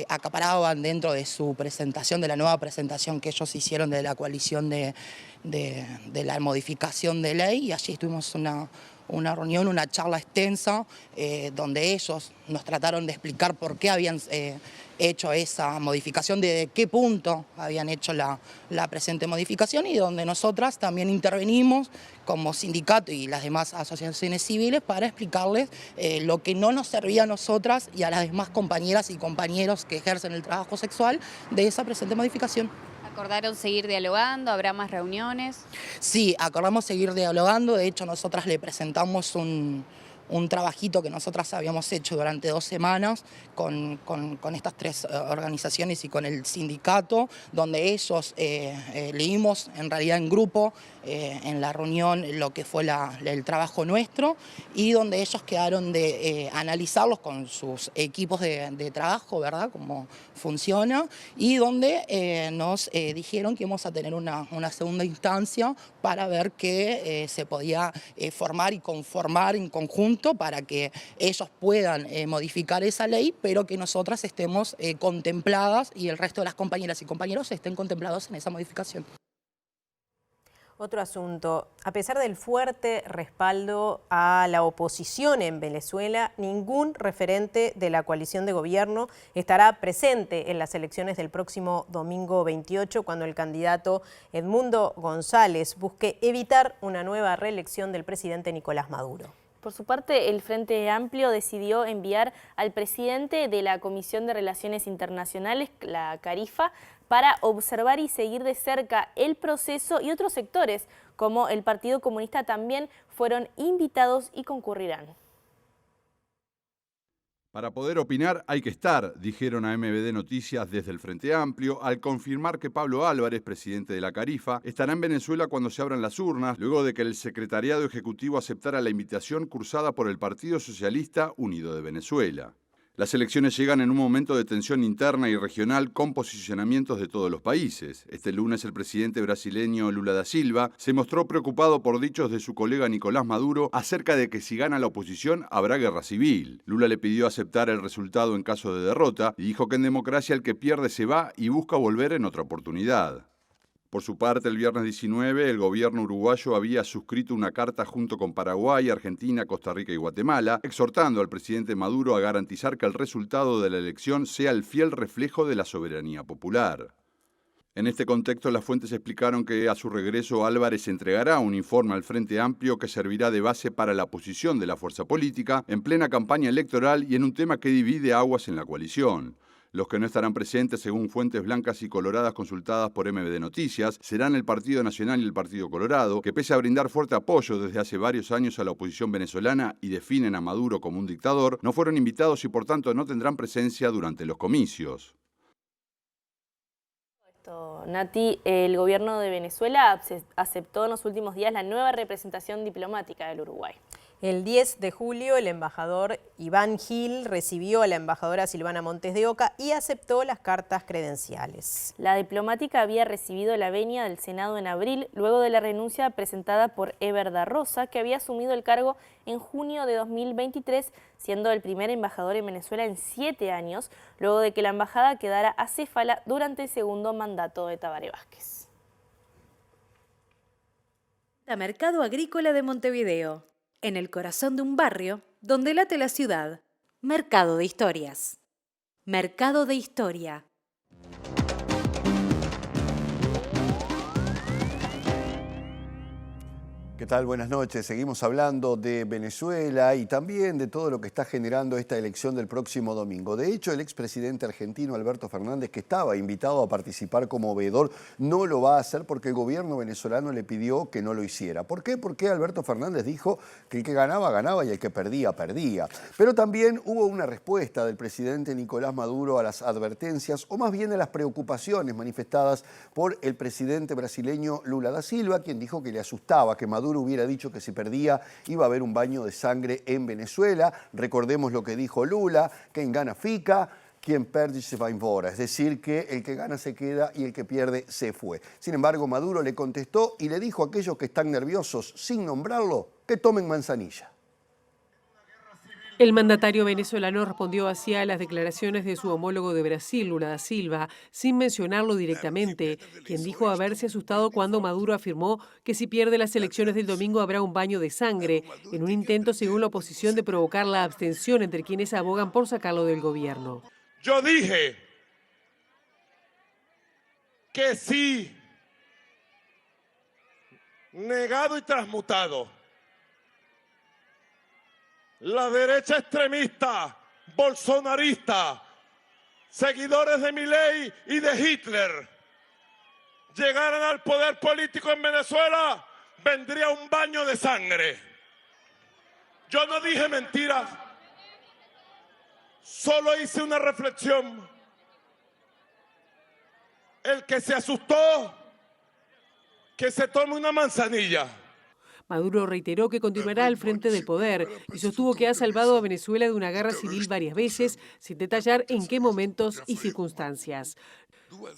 acaparaban dentro de su presentación, de la nueva presentación que ellos hicieron de la coalición de la modificación de ley, y allí tuvimos una reunión, una charla extensa, donde ellos nos trataron de explicar por qué habían hecho esa modificación, de qué punto habían hecho la presente modificación, y donde nosotras también intervenimos como sindicato y las demás asociaciones civiles para explicarles lo que no nos servía a nosotras y a las demás compañeras y compañeros que ejercen el trabajo sexual de esa presente modificación. ¿Acordaron seguir dialogando? ¿Habrá más reuniones? Sí, acordamos seguir dialogando. De hecho, nosotras le presentamos un trabajito que nosotras habíamos hecho durante 2 semanas con estas 3 organizaciones y con el sindicato, donde ellos leímos en realidad en grupo en la reunión lo que fue el trabajo nuestro, y donde ellos quedaron de analizarlos con sus equipos de trabajo, ¿verdad?, cómo funciona, y donde nos dijeron que íbamos a tener una segunda instancia para ver qué se podía formar y conformar en conjunto para que ellos puedan modificar esa ley, pero que nosotras estemos contempladas y el resto de las compañeras y compañeros estén contemplados en esa modificación. Otro asunto, a pesar del fuerte respaldo a la oposición en Venezuela, ningún referente de la coalición de gobierno estará presente en las elecciones del próximo domingo 28, cuando el candidato Edmundo González busque evitar una nueva reelección del presidente Nicolás Maduro. Por su parte, el Frente Amplio decidió enviar al presidente de la Comisión de Relaciones Internacionales, la CARIFA, para observar y seguir de cerca el proceso, y otros sectores, como el Partido Comunista, también fueron invitados y concurrirán. Para poder opinar hay que estar, dijeron a MBD Noticias desde el Frente Amplio, al confirmar que Pablo Álvarez, presidente de la CARIFA, estará en Venezuela cuando se abran las urnas, luego de que el Secretariado Ejecutivo aceptara la invitación cursada por el Partido Socialista Unido de Venezuela. Las elecciones llegan en un momento de tensión interna y regional con posicionamientos de todos los países. Este lunes el presidente brasileño Lula da Silva se mostró preocupado por dichos de su colega Nicolás Maduro acerca de que si gana la oposición habrá guerra civil. Lula le pidió aceptar el resultado en caso de derrota y dijo que en democracia el que pierde se va y busca volver en otra oportunidad. Por su parte, el viernes 19, el gobierno uruguayo había suscrito una carta junto con Paraguay, Argentina, Costa Rica y Guatemala, exhortando al presidente Maduro a garantizar que el resultado de la elección sea el fiel reflejo de la soberanía popular. En este contexto, las fuentes explicaron que a su regreso Álvarez entregará un informe al Frente Amplio que servirá de base para la posición de la fuerza política en plena campaña electoral y en un tema que divide aguas en la coalición. Los que no estarán presentes, según fuentes blancas y coloradas consultadas por MBD Noticias, serán el Partido Nacional y el Partido Colorado, que pese a brindar fuerte apoyo desde hace varios años a la oposición venezolana y definen a Maduro como un dictador, no fueron invitados y por tanto no tendrán presencia durante los comicios. Nati, el gobierno de Venezuela aceptó en los últimos días la nueva representación diplomática del Uruguay. El 10 de julio, el embajador Iván Gil recibió a la embajadora Silvana Montes de Oca y aceptó las cartas credenciales. La diplomática había recibido la venia del Senado en abril, luego de la renuncia presentada por Eber da Rosa, que había asumido el cargo en junio de 2023, siendo el primer embajador en Venezuela en 7 años, luego de que la embajada quedara acéfala durante el segundo mandato de Tabaré Vázquez. Mercado Agrícola de Montevideo. En el corazón de un barrio donde late la ciudad. Mercado de Historias. Mercado de Historia. ¿Qué tal? Buenas noches. Seguimos hablando de Venezuela y también de todo lo que está generando esta elección del próximo domingo. De hecho, el expresidente argentino Alberto Fernández, que estaba invitado a participar como veedor, no lo va a hacer porque el gobierno venezolano le pidió que no lo hiciera. ¿Por qué? Porque Alberto Fernández dijo que el que ganaba, ganaba y el que perdía, perdía. Pero también hubo una respuesta del presidente Nicolás Maduro a las advertencias, o más bien a las preocupaciones manifestadas por el presidente brasileño Lula da Silva, quien dijo que le asustaba que Maduro hubiera dicho que si perdía iba a haber un baño de sangre en Venezuela. Recordemos lo que dijo Lula: quien gana fica, quien perde se va embora. Es decir, que el que gana se queda y el que pierde se fue. Sin embargo, Maduro le contestó y le dijo a aquellos que están nerviosos, sin nombrarlo, que tomen manzanilla. El mandatario venezolano respondió así a las declaraciones de su homólogo de Brasil, Lula da Silva, sin mencionarlo directamente, quien dijo haberse asustado cuando Maduro afirmó que si pierde las elecciones del domingo habrá un baño de sangre, en un intento, según la oposición, de provocar la abstención entre quienes abogan por sacarlo del gobierno. Yo dije que sí, negado y transmutado, la derecha extremista, bolsonarista, seguidores de Milei y de Hitler, llegaran al poder político en Venezuela, vendría un baño de sangre. Yo no dije mentiras, solo hice una reflexión. El que se asustó, que se tome una manzanilla. Maduro reiteró que continuará al frente del poder y sostuvo que ha salvado a Venezuela de una guerra civil varias veces, sin detallar en qué momentos y circunstancias.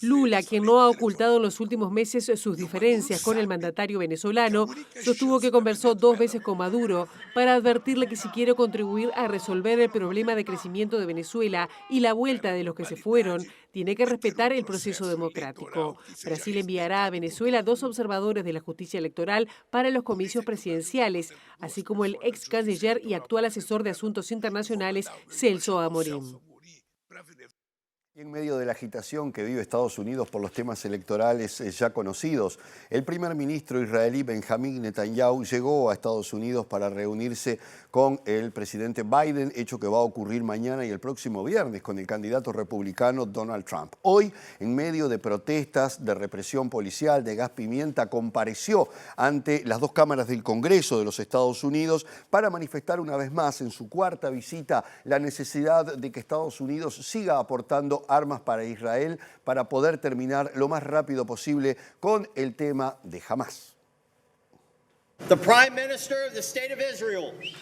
Lula, quien no ha ocultado en los últimos meses sus diferencias con el mandatario venezolano, sostuvo que conversó 2 veces con Maduro para advertirle que si quiere contribuir a resolver el problema de crecimiento de Venezuela y la vuelta de los que se fueron, tiene que respetar el proceso democrático. Brasil enviará a Venezuela 2 observadores de la justicia electoral para los comicios presidenciales, así como el ex canciller y actual asesor de asuntos internacionales, Celso Amorim. Y en medio de la agitación que vive Estados Unidos por los temas electorales ya conocidos, el primer ministro israelí Benjamín Netanyahu llegó a Estados Unidos para reunirse con el presidente Biden, hecho que va a ocurrir mañana y el próximo viernes con el candidato republicano Donald Trump. Hoy, en medio de protestas, de represión policial, de gas pimienta, compareció ante las 2 cámaras del Congreso de los Estados Unidos para manifestar una vez más en su 4ª visita la necesidad de que Estados Unidos siga aportando armas para Israel para poder terminar lo más rápido posible con el tema de Hamás.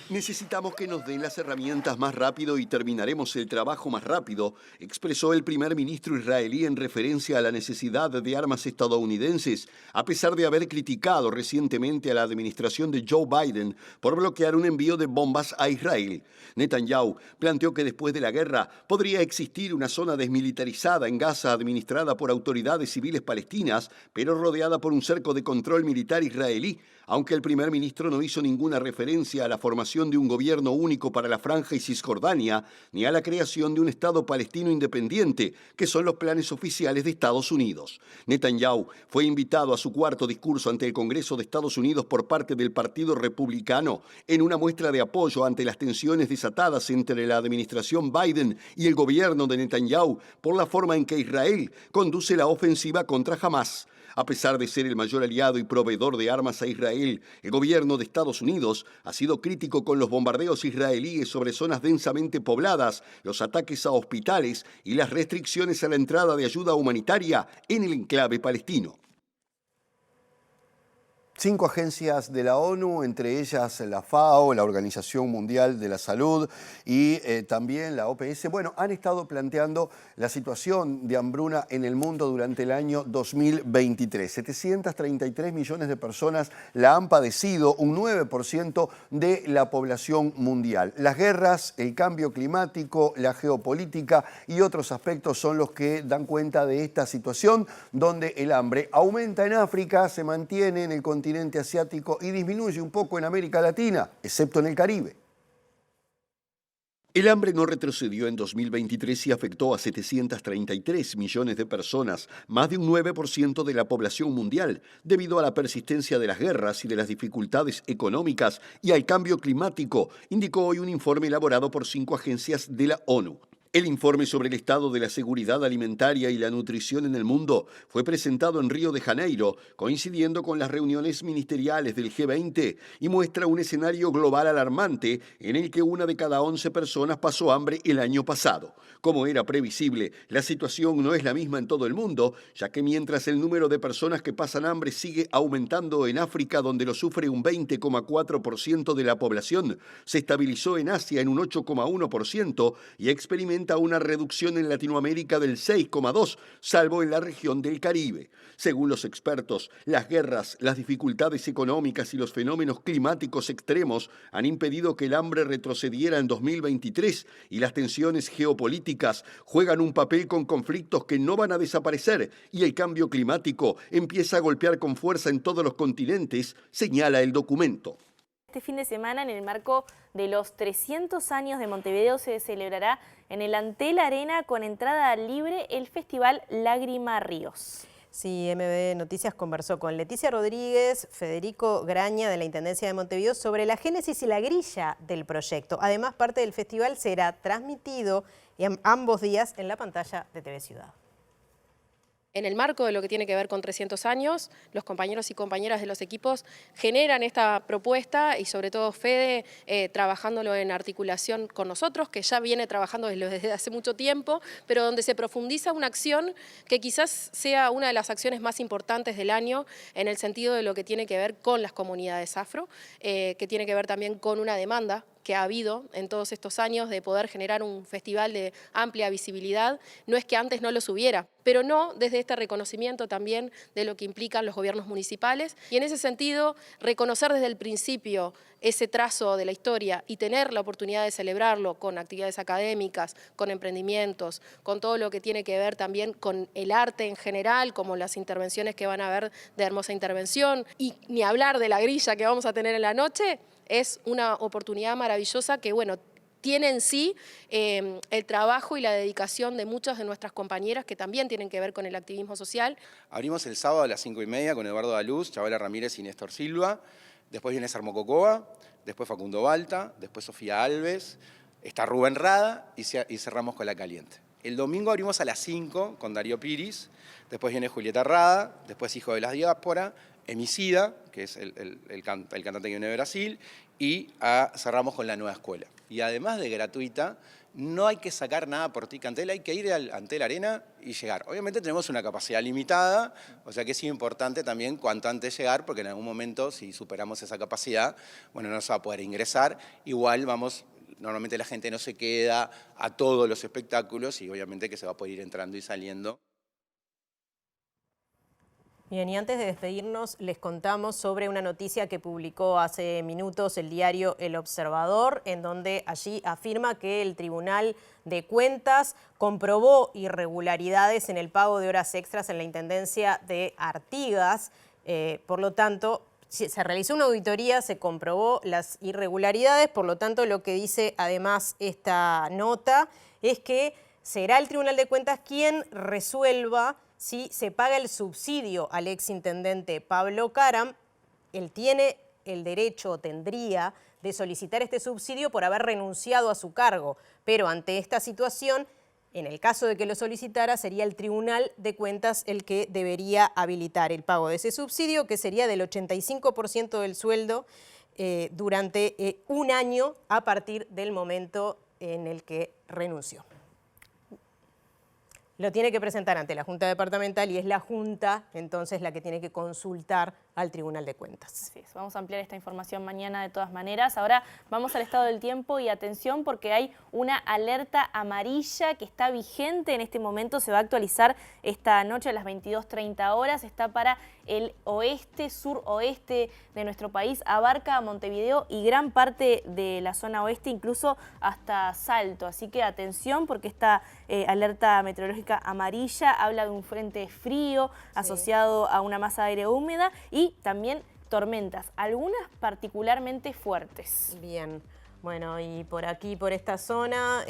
Necesitamos que nos den las herramientas más rápido y terminaremos el trabajo más rápido, expresó el primer ministro israelí en referencia a la necesidad de armas estadounidenses, a pesar de haber criticado recientemente a la administración de Joe Biden por bloquear un envío de bombas a Israel. Netanyahu planteó que después de la guerra podría existir una zona desmilitarizada en Gaza administrada por autoridades civiles palestinas, pero rodeada por un cerco de control militar israelí, aunque el primer ministro no hizo ninguna referencia a la formación de un gobierno único para la Franja y Cisjordania, ni a la creación de un Estado palestino independiente, que son los planes oficiales de Estados Unidos. Netanyahu fue invitado a su 4º discurso ante el Congreso de Estados Unidos por parte del Partido Republicano, en una muestra de apoyo ante las tensiones desatadas entre la administración Biden y el gobierno de Netanyahu por la forma en que Israel conduce la ofensiva contra Hamás. A pesar de ser el mayor aliado y proveedor de armas a Israel, el gobierno de Estados Unidos ha sido crítico con los bombardeos israelíes sobre zonas densamente pobladas, los ataques a hospitales y las restricciones a la entrada de ayuda humanitaria en el enclave palestino. 5 agencias de la ONU, entre ellas la FAO, la Organización Mundial de la Salud y también la OPS, han estado planteando la situación de hambruna en el mundo durante el año 2023. 733 millones de personas la han padecido, un 9% de la población mundial. Las guerras, el cambio climático, la geopolítica y otros aspectos son los que dan cuenta de esta situación, donde el hambre aumenta en África, se mantiene en el continente asiático y disminuye un poco en América Latina, excepto en el Caribe. El hambre no retrocedió en 2023 y afectó a 733 millones de personas, más de un 9% de la población mundial, debido a la persistencia de las guerras y de las dificultades económicas y al cambio climático, indicó hoy un informe elaborado por 5 agencias de la ONU. El informe sobre el estado de la seguridad alimentaria y la nutrición en el mundo fue presentado en Río de Janeiro, coincidiendo con las reuniones ministeriales del G20, y muestra un escenario global alarmante en el que 1 de cada 11 personas pasó hambre el año pasado. Como era previsible, la situación no es la misma en todo el mundo, ya que mientras el número de personas que pasan hambre sigue aumentando en África, donde lo sufre un 20,4% de la población, se estabilizó en Asia en un 8,1% y experimenta una reducción en Latinoamérica del 6,2%, salvo en la región del Caribe. Según los expertos, las guerras, las dificultades económicas y los fenómenos climáticos extremos han impedido que el hambre retrocediera en 2023 y las tensiones geopolíticas juegan un papel con conflictos que no van a desaparecer y el cambio climático empieza a golpear con fuerza en todos los continentes, señala el documento. Este fin de semana, en el marco de los 300 años de Montevideo, se celebrará en el Antel Arena con entrada libre el Festival Lágrima Ríos. Sí, MB Noticias conversó con Leticia Rodríguez, Federico Graña de la Intendencia de Montevideo sobre la génesis y la grilla del proyecto. Además, parte del festival será transmitido ambos días en la pantalla de TV Ciudad. En el marco de lo que tiene que ver con 300 años, los compañeros y compañeras de los equipos generan esta propuesta y sobre todo Fede trabajándolo en articulación con nosotros, que ya viene trabajando desde hace mucho tiempo, pero donde se profundiza una acción que quizás sea una de las acciones más importantes del año en el sentido de lo que tiene que ver con las comunidades afro, que tiene que ver también con una demanda que ha habido en todos estos años de poder generar un festival de amplia visibilidad. No es que antes no los hubiera, pero no desde este reconocimiento también de lo que implican los gobiernos municipales. Y en ese sentido, reconocer desde el principio ese trazo de la historia y tener la oportunidad de celebrarlo con actividades académicas, con emprendimientos, con todo lo que tiene que ver también con el arte en general, como las intervenciones que van a haber de Hermosa Intervención, y ni hablar de la grilla que vamos a tener en la noche, es una oportunidad maravillosa que, bueno, tiene en sí el trabajo y la dedicación de muchas de nuestras compañeras que también tienen que ver con el activismo social. Abrimos el sábado a las 5:30 con Eduardo Daluz, Chabela Ramírez y Néstor Silva. Después viene Sarmo Cocoa, después Facundo Balta, después Sofía Alves, está Rubén Rada y cerramos con La Caliente. El domingo abrimos a las 5 con Darío Piris, después viene Julieta Rada, después Hijo de la Diáspora, Emicida, que es el cantante que viene de Brasil, y cerramos con La Nueva Escuela. Y además de gratuita, no hay que sacar nada por ticket Antel, hay que ir al Antel Arena y llegar. Obviamente tenemos una capacidad limitada, o sea que es importante también cuanto antes llegar, porque en algún momento, si superamos esa capacidad, bueno, no se va a poder ingresar. Igual normalmente la gente no se queda a todos los espectáculos y obviamente que se va a poder ir entrando y saliendo. Bien, y antes de despedirnos les contamos sobre una noticia que publicó hace minutos el diario El Observador, en donde allí afirma que el Tribunal de Cuentas comprobó irregularidades en el pago de horas extras en la Intendencia de Artigas. Por lo tanto, se realizó una auditoría, se comprobó las irregularidades, por lo tanto lo que dice además esta nota es que será el Tribunal de Cuentas quien resuelva si se paga el subsidio al exintendente Pablo Caram. Él tiene el derecho, o tendría, de solicitar este subsidio por haber renunciado a su cargo, pero ante esta situación, en el caso de que lo solicitara, sería el Tribunal de Cuentas el que debería habilitar el pago de ese subsidio, que sería del 85% del sueldo durante un año a partir del momento en el que renunció. Lo tiene que presentar ante la Junta Departamental y es la Junta entonces la que tiene que consultar al Tribunal de Cuentas. Sí, vamos a ampliar esta información mañana de todas maneras. Ahora vamos al estado del tiempo y atención porque hay una alerta amarilla que está vigente en este momento. Se va a actualizar esta noche a las 22:30 horas. Está para el oeste, suroeste de nuestro país. Abarca a Montevideo y gran parte de la zona oeste, incluso hasta Salto. Así que atención porque esta alerta meteorológica amarilla habla de un frente frío asociado a una masa de aire húmeda y también tormentas, algunas particularmente fuertes. Bien, Bueno, y por aquí, por esta zona,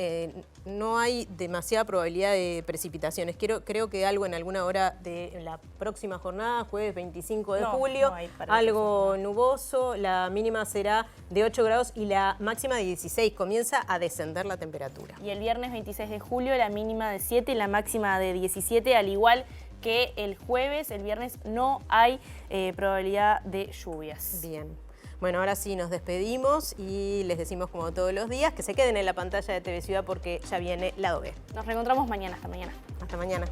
no hay demasiada probabilidad de precipitaciones. Creo que algo en alguna hora de la próxima jornada, jueves 25 de julio, algo nuboso, la mínima será de 8 grados y la máxima de 16. Comienza a descender la temperatura. Y el viernes 26 de julio, la mínima de 7 y la máxima de 17, al igual que el jueves. El viernes no hay probabilidad de lluvias. Bien. Bueno, ahora sí nos despedimos y les decimos como todos los días que se queden en la pantalla de TV Ciudad porque ya viene Lado B. Nos reencontramos mañana. Hasta mañana. Hasta mañana.